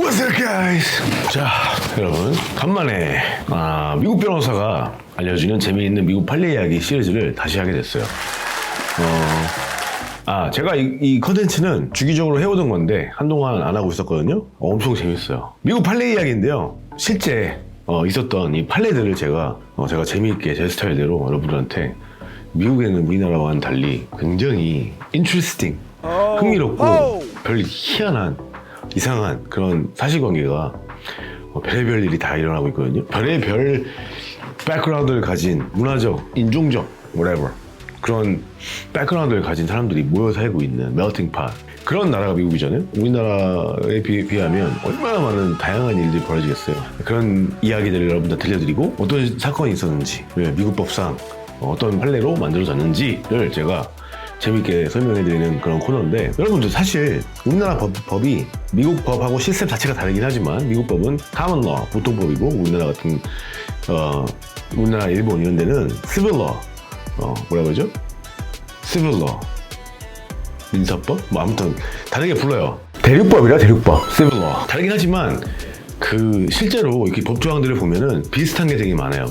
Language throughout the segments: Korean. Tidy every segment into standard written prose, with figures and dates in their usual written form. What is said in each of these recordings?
What's up, guys? 자, 여러분, 간만에 미국 변호사가 알려주는 재미있는 미국 판례 이야기 시리즈를 다시 하게 됐어요. 제가 이 컨텐츠는 주기적으로 해오던 건데 한동안 안 하고 있었거든요. 엄청 재밌어요. 미국 판례 이야기인데요. 실제 있었던 이 판례들을 제가 재미있게 제 스타일대로 여러분들한테 미국에 있는 우리나라와는 달리 굉장히 interesting, 흥미롭고 별 희한한, 이상한 그런 사실관계가 별의별 일이 다 일어나고 있거든요. 별의별 백그라운드를 가진 문화적, 인종적, whatever 그런 백그라운드를 가진 사람들이 모여 살고 있는 멜팅 팟, 그런 나라가 미국이잖아요. 우리나라에 비하면 얼마나 많은 다양한 일들이 벌어지겠어요. 그런 이야기들을 여러분들 들려드리고 어떤 사건이 있었는지, 미국 법상 어떤 판례로 만들어졌는지를 제가 재밌게 설명해드리는 그런 코너인데, 여러분들 사실 우리나라 법이 미국 법하고 시스템 자체가 다르긴 하지만 미국 법은 common law, 보통법이고, 우리나라 같은 우리나라, 일본 이런 데는 civil law, 뭐라 그러죠? civil law, 민사법? 아무튼 다르게 불러요. 대륙법이라 대륙법, civil law. 다르긴 하지만 실제로 이렇게 법 조항들을 보면은 비슷한 게 되게 많아요.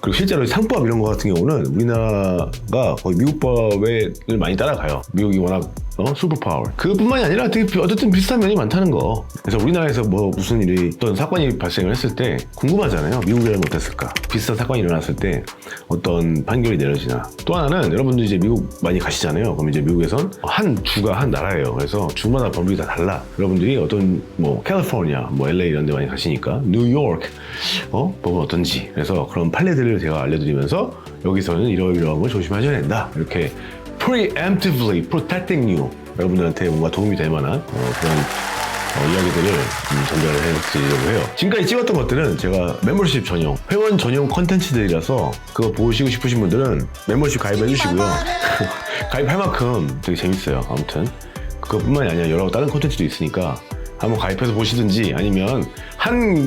그리고 실제로 상법 이런 거 같은 경우는 우리나라가 거의 미국 법을 많이 따라가요. 미국이 워낙 슈퍼파워. 그뿐만이 아니라 어쨌든 비슷한 면이 많다는 거. 그래서 우리나라에서 무슨 일이, 어떤 사건이 발생을 했을 때 궁금하잖아요. 미국이 왜 못했을까? 비슷한 사건이 일어났을 때 어떤 판결이 내려지나. 또 하나는, 여러분들 이제 미국 많이 가시잖아요. 그럼 이제 미국에선 한 주가 한 나라예요. 그래서 주마다 법률이 다 달라. 여러분들이 어떤 캘리포니아, LA 이런 데 많이 가시니까 뉴욕 법은 어떤지, 그래서 그런 판례들을 제가 알려드리면서 여기서는 이러이러한 걸 조심하셔야 된다, 이렇게 preemptively protecting you, 여러분들한테 뭔가 도움이 될 만한 그런 이야기들을 전달을 해드리려고 해요. 지금까지 찍었던 것들은 제가 멤버십 전용, 회원 전용 컨텐츠들이라서 그거 보시고 싶으신 분들은 멤버십 가입해 주시고요. 가입할 만큼 되게 재밌어요. 아무튼 그것뿐만이 아니라 여러 다른 컨텐츠도 있으니까 한번 가입해서 보시든지, 아니면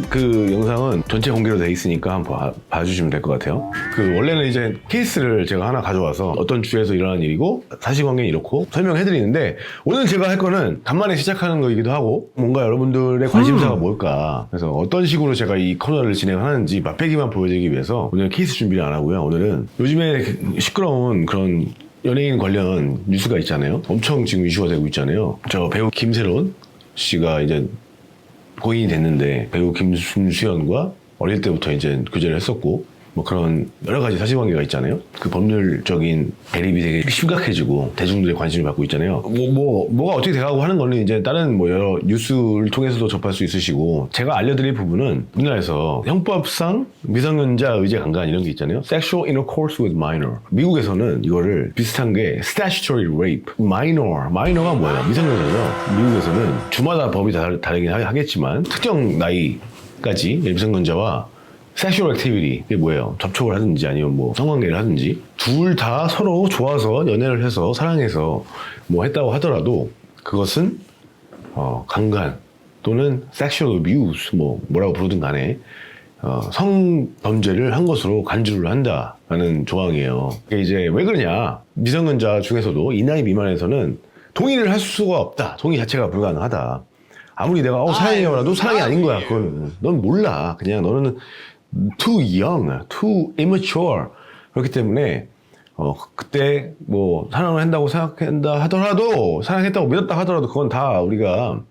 그 영상은 전체 공개로 돼 있으니까 한번 봐주시면 될 것 같아요. 원래는 이제 케이스를 제가 하나 가져와서 어떤 주에서 일어난 일이고 사실관계는 이렇고 설명해드리는데, 오늘 제가 할 거는 간만에 시작하는 거이기도 하고, 뭔가 여러분들의 관심사가 뭘까, 그래서 어떤 식으로 제가 이 코너를 진행하는지 맛배기만 보여드리기 위해서 오늘은 케이스 준비를 안 하고요. 오늘은 요즘에 시끄러운 그런 연예인 관련 뉴스가 있잖아요. 엄청 지금 이슈가 되고 있잖아요. 저 배우 김세론 씨가 이제 고인이 됐는데, 배우 김수현과 어릴 때부터 이제 교제를 했었고, 그런 여러 가지 사실관계가 있잖아요. 그 법률적인 대립이 되게 심각해지고 대중들의 관심을 받고 있잖아요. 뭐가 어떻게 돼가고 하는 거는 이제 다른 여러 뉴스를 통해서도 접할 수 있으시고, 제가 알려드릴 부분은 우리나라에서 형법상 미성년자 의제 강간 이런 게 있잖아요. Sexual intercourse with minor. 미국에서는 이거를 비슷한 게 statutory rape. minor가 뭐예요? 미성년자죠. 미국에서는 주마다 법이 다르긴 하겠지만 특정 나이까지 미성년자와 섹슈얼 액티비티, 이게 뭐예요? 접촉을 하든지 아니면 성관계를 하든지, 둘 다 서로 좋아서 연애를 해서 사랑해서 했다고 하더라도 그것은 강간 또는 섹슈얼 어뷰스, 뭐라고 부르든 간에 성범죄를 한 것으로 간주를 한다라는 조항이에요. 이게 이제 왜 그러냐? 미성년자 중에서도 이 나이 미만에서는 동의를 할 수가 없다. 동의 자체가 불가능하다. 아무리 내가 사랑해요라도 사랑이 아닌 거야. 그건 넌 몰라. 그냥 너는 too young, too immature. 그렇기 때문에 그때 사랑을 한다고 생각한다 하더라도, 사랑했다고 믿었다 하더라도 그건 다 우리가,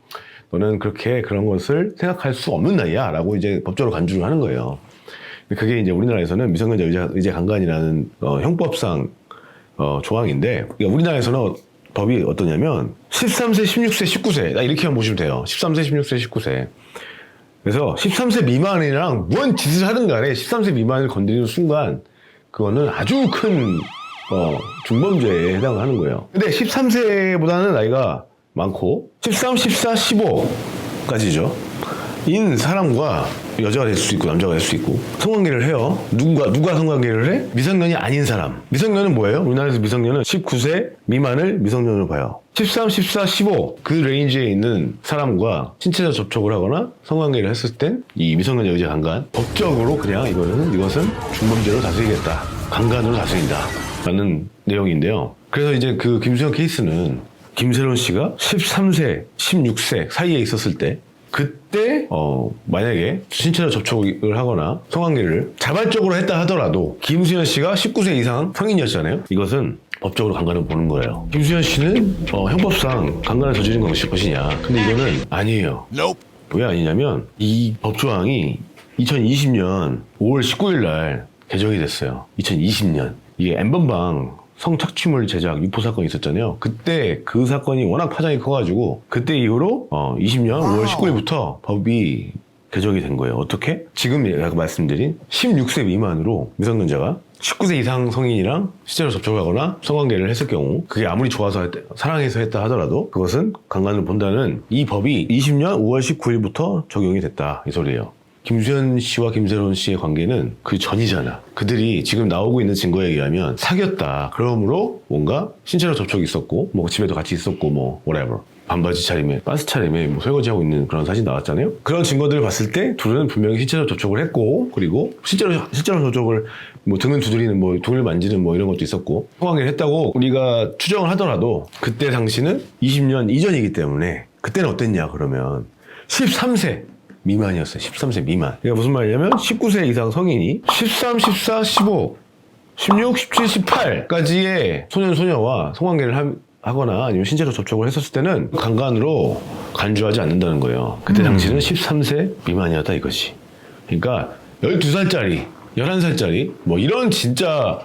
너는 그런 것을 생각할 수 없는 나이야 라고 이제 법적으로 간주를 하는 거예요. 그게 이제 우리나라에서는 미성년자 의제 강간이라는 형법상 조항인데, 그러니까 우리나라에서는 법이 어떠냐면 13세, 16세, 19세 나 이렇게만 보시면 돼요. 13세, 16세, 19세. 그래서 13세 미만이랑 뭔 짓을 하든 간에 13세 미만을 건드리는 순간 그거는 아주 큰 중범죄에 해당하는 거예요. 근데 13세보다는 나이가 많고 13, 14, 15까지죠. 인 사람과 여자가 될 수 있고 남자가 될 수 있고 성관계를 해요. 누가 성관계를 해? 미성년이 아닌 사람. 미성년은 뭐예요? 우리나라에서 미성년은 19세 미만을 미성년으로 봐요. 13, 14, 15 그 레인지에 있는 사람과 신체적 접촉을 하거나 성관계를 했을 땐 이 미성년자 의제 강간, 법적으로 그냥 이것은 중범죄로 다스리겠다, 강간으로 다스린다 라는 내용인데요. 그래서 이제 김수현 케이스는 김세론 씨가 13세, 16세 사이에 있었을 때 그때 만약에 신체적 접촉을 하거나 성관계를 자발적으로 했다 하더라도 김수현 씨가 19세 이상 성인이었잖아요. 이것은 법적으로 강간을 보는 거예요. 김수현 씨는 형법상 강간을 저지른 것이냐. 근데 이거는 아니에요. 왜 아니냐면 이 법조항이 2020년 5월 19일 날 개정이 됐어요. 2020년. 이게 N번방 성착취물 제작 유포 사건이 있었잖아요. 그때 그 사건이 워낙 파장이 커가지고 그때 이후로 20년 5월 19일부터 법이 개정이 된 거예요. 어떻게? 지금 아까 말씀드린 16세 미만으로 미성년자가 19세 이상 성인이랑 실제로 접촉을 하거나 성관계를 했을 경우 그게 아무리 좋아서 사랑해서 했다 하더라도 그것은 강간을 본다는 이 법이 20년 5월 19일부터 적용이 됐다 이 소리예요. 김수현 씨와 김세론 씨의 관계는 그 전이잖아. 그들이 지금 나오고 있는 증거에 의하면 사귀었다. 그러므로 뭔가 신체적 접촉이 있었고 뭐 집에도 같이 있었고 뭐 whatever. 반바지 차림에 빤스 차림에 뭐 설거지하고 있는 그런 사진 나왔잖아요. 그런 증거들을 봤을 때 둘은 분명히 신체적 접촉을 했고 그리고 실제로 접촉을 뭐 등을 두드리는 뭐 등을 만지는 뭐 이런 것도 있었고 성관계를 했다고 우리가 추정을 하더라도 그때 당시는 20년 이전이기 때문에 그때는 어땠냐 그러면 13세 미만이었어요. 13세 미만. 그러니까 무슨 말이냐면 19세 이상 성인이 13, 14, 15, 16, 17, 18까지의 소년소녀와 성관계를 하거나 아니면 신체적 접촉을 했었을 때는 강간으로 간주하지 않는다는 거예요. 그때 당시는 13세 미만이었다 이것이. 그러니까 12살짜리 11살짜리 뭐 이런 진짜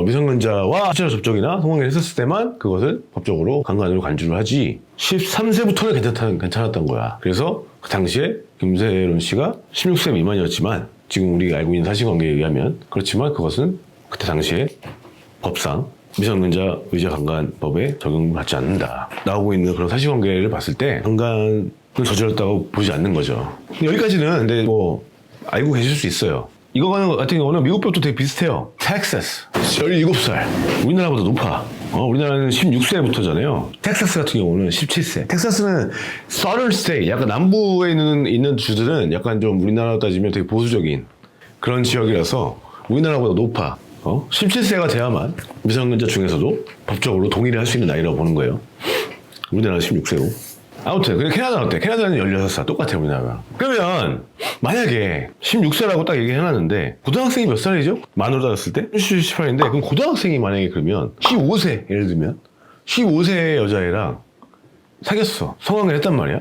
미성년자와 신체적 접촉이나 성관계를 했었을 때만 그것을 법적으로 강간으로 간주를 하지 13세부터는 괜찮았던 거야. 그래서 그 당시에 김세론 씨가 16세 미만이었지만 지금 우리가 알고 있는 사실관계에 의하면 그렇지만 그것은 그때 당시에 법상 미성년자 의제 강간법에 적용받지 않는다. 나오고 있는 그런 사실관계를 봤을 때 강간을 저질렀다고 보지 않는 거죠. 여기까지는 근데 뭐 알고 계실 수 있어요. 이거 같은 경우는 미국 법도 되게 비슷해요. 텍사스 17살 우리나라보다 높아. 우리나라는 16세부터잖아요. 텍사스 같은 경우는 17세. 텍사스는 Southern State 약간 남부에 있는 주들은 약간 좀 우리나라 따지면 되게 보수적인 그런 지역이라서 우리나라보다 높아. 17세가 돼야만 미성년자 중에서도 법적으로 동의를 할 수 있는 나이라고 보는 거예요. 우리나라는 16세고. 아무튼 근데 캐나다는 어때? 캐나다는 16살 똑같아요 우리나라랑. 그러면 만약에 16세라고 딱 얘기해놨는데 고등학생이 몇 살이죠? 만으로 따졌을 때? 18인데 그럼 고등학생이 만약에 그러면 15세 예를 들면 15세 여자애랑 사귀었어. 성관계를 했단 말이야.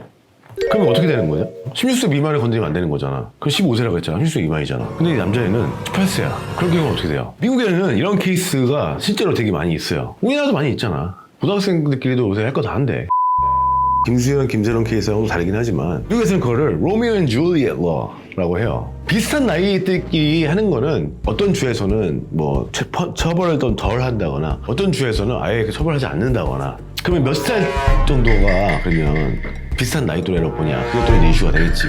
그러면 어떻게 되는 거냐? 16세 미만을 건드리면 안 되는 거잖아. 그럼 15세라고 했잖아. 16세 미만이잖아. 근데 이 남자애는 18세야. 그런 경우는 어떻게 돼요? 미국에는 이런 케이스가 실제로 되게 많이 있어요. 우리나라도 많이 있잖아. 고등학생들끼리도 요새 할 거 다 한대. 김수현, 김세론 케이스하고 다르긴 하지만 미국에서는 그거를 로미오 앤 줄리엣 러라고 해요. 비슷한 나이들끼리 하는 거는 어떤 주에서는 뭐 처벌을 좀 덜 한다거나 어떤 주에서는 아예 처벌하지 않는다거나 그러면 몇 살 정도가 그러면 비슷한 나이 또래라고 보냐 그것도 이제 이슈가 되겠지.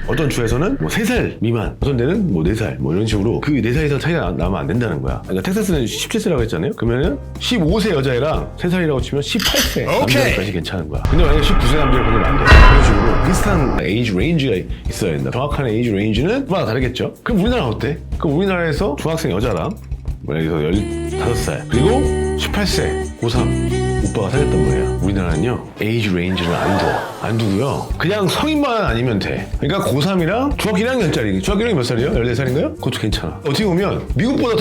어떤 주에서는 뭐 3살 미만 어떤 데는 뭐 4살 뭐 이런 식으로 그 4살 이상 차이가 나면 안 된다는 거야. 그러니까 텍사스는 17세라고 했잖아요. 그러면은 15세 여자애랑 3살이라고 치면 18세 남자애까지 괜찮은 거야. 근데 만약에 19세 남자를 건드리면 안 돼. 그런 식으로 비슷한 에이지 레인지가 있어야 된다. 정확한 에이지 레인지는 마다 다르겠죠. 그럼 우리나라는 어때? 그럼 우리나라에서 중학생 여자랑 만약에 15살 그리고 18세 고3 오빠가 사귀었단 말이야. 우리나라는요 에이지 레인지를 안 두고요 그냥 성인만 아니면 돼. 그러니까 고3이랑 중학교 1학년짜리 중학교 1학년 몇 살이에요? 14살인가요? 그것도 괜찮아. 어떻게 보면 미국보다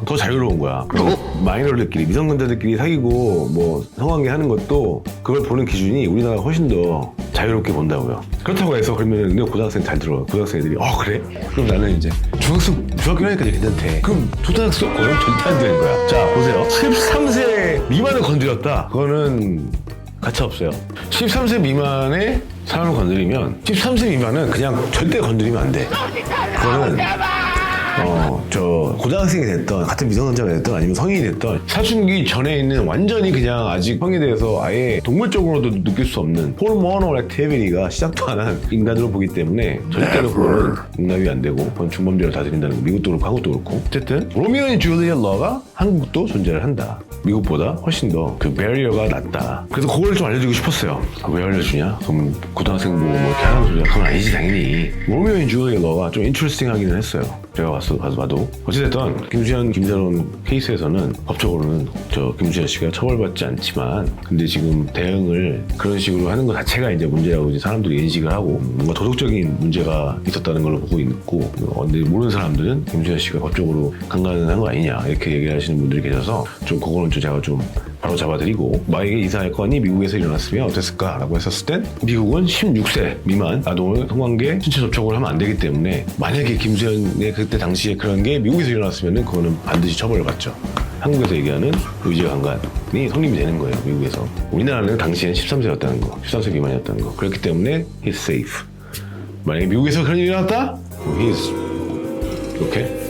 더 자유로운 거야. 그리고 마이너들끼리 미성년자들끼리 사귀고 뭐 성관계 하는 것도 그걸 보는 기준이 우리나라가 훨씬 더 자유롭게 본다고요. 그렇다고 해서 그러면 고등학생 잘 들어. 고등학생 애들이 그래? 그럼 나는 이제 중학교 1학년까지 괜찮대. 그럼 초등학생 거는 절대 안 되는 거야. 자 보세요. 13세 미만을 건드렸다. 그거는 가차 없어요. 13세 미만의 사람을 건드리면 13세 미만은 그냥 절대 건드리면 안 돼. 그거는 고등학생이 됐던 같은 미성년자가 됐던 아니면 성인이 됐던 사춘기 전에 있는 완전히 그냥 아직 성이 돼서 아예 동물적으로도 느낄 수 없는 호르모널 액티비티가 시작도 안 한 인간으로 보기 때문에 절대로 그거는 용납이 안 되고 그건 중범죄로 다스린다는 거. 미국도 그렇고 한국도 그렇고. 어쨌든 로미오 앤 줄리엣 러가 한국도 존재를 한다. 미국보다 훨씬 더 그 베리어가 낮다. 그래서 그걸 좀 알려주고 싶었어요. 왜 알려주냐? 그럼 고등학생 뭐 이렇게 하는 소리야? 그건 아니지 당연히. 로미오 앤 줄리엣 러가 좀 인트레스팅 하기는 했어요. 제가 봐도 어찌됐든 김수현, 김선원 케이스에서는 법적으로는 저 김수현 씨가 처벌받지 않지만 근데 지금 대응을 그런 식으로 하는 것 자체가 이제 문제라고 이제 사람들이 인식을 하고 뭔가 도덕적인 문제가 있었다는 걸로 보고 있고 근데 모르는 사람들은 김수현 씨가 법적으로 강간한 거 아니냐 이렇게 얘기하시는 분들이 계셔서 좀 그거는 좀 제가 좀 바로 잡아드리고 만약에 이 사건이 미국에서 일어났으면 어땠을까라고 했었을 땐 미국은 16세 미만 아동을 성관계 신체 접촉을 하면 안 되기 때문에 만약에 김수현의 그때 당시에 그런 게 미국에서 일어났으면 그거는 반드시 처벌을 받죠. 한국에서 얘기하는 의제 강간이 성립이 되는 거예요. 미국에서. 우리나라는 당시엔 13세였다는 거 13세 미만이었다는 거 그렇기 때문에 he's safe. 만약에 미국에서 그런 일이 일어났다? he's okay.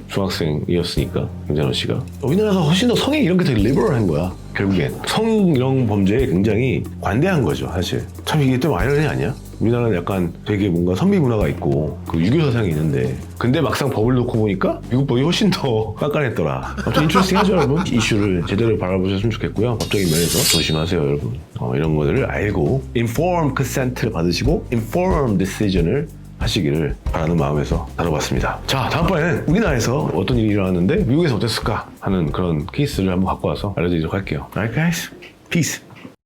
중학생이었으니까 김선원 씨가 우리나라가 훨씬 더 성이 이런 게 되게 리버럴한 거야. 결국엔 성희롱 범죄에 굉장히 관대한 거죠. 사실 참 이게 좀 아이러니 아니야? 우리나라는 약간 되게 뭔가 선비 문화가 있고 그 유교 사상이 있는데 근데 막상 법을 놓고 보니까 미국 법이 훨씬 더 깐깐했더라. 아무튼 인트레스팅하죠 여러분. 이슈를 제대로 바라보셨으면 좋겠고요. 법적인 면에서 조심하세요 여러분. 이런 것들을 알고 informed consent를 받으시고 informed decision을 하시기를 바라는 마음에서 다뤄봤습니다. 자, 다음번에는 우리나라에서 어떤 일이 일어났는데 미국에서 어땠을까 하는 그런 케이스를 한번 갖고 와서 알려드리도록 할게요. Alright guys, peace.